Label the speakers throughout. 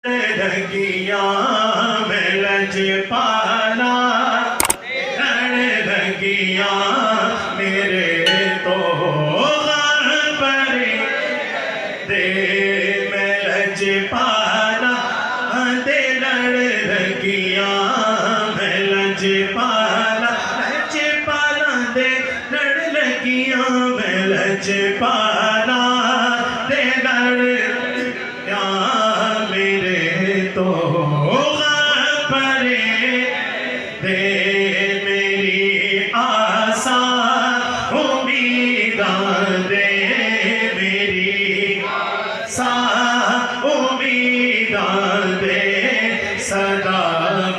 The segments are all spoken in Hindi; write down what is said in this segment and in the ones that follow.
Speaker 1: लगिया मैं लजपाला लड़ लगिया मेरे तो घर परे दे मैं लजपाला दे लड़ लगिया मैं लजपाला दे लड़ लगिया मैं लजपाला दे लड़ तो परे दे मेरी आशा उम्मीदा दे मेरी आशा उम्मीदा दे सदा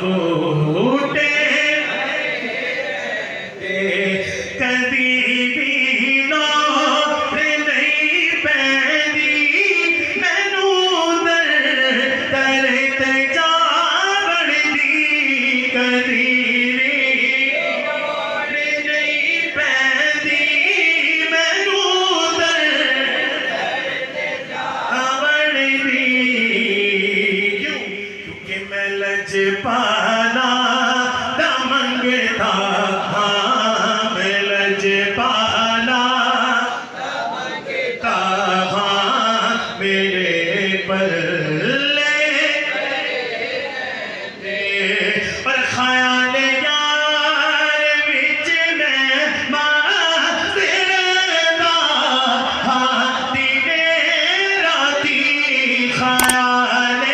Speaker 1: बूटे दे कदी भी नौर नहीं पैदी मैनू लजपाला दा मंगता हाँ मैं लजपाला दा मंगता हाँ मेरे पल्ले पर ख्याल यार विच मैं माज़रदा हाँ दिने राती ख्याल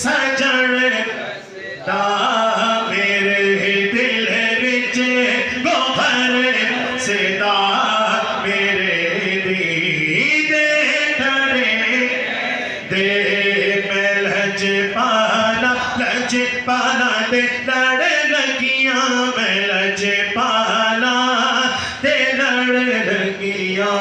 Speaker 1: सजन दा मेरे दिल विच गोहर सदा मेरे दीदे डरे दे मैं लजपाला दे लड़ लगिया मैं लजपाला दे लड़ लगिया।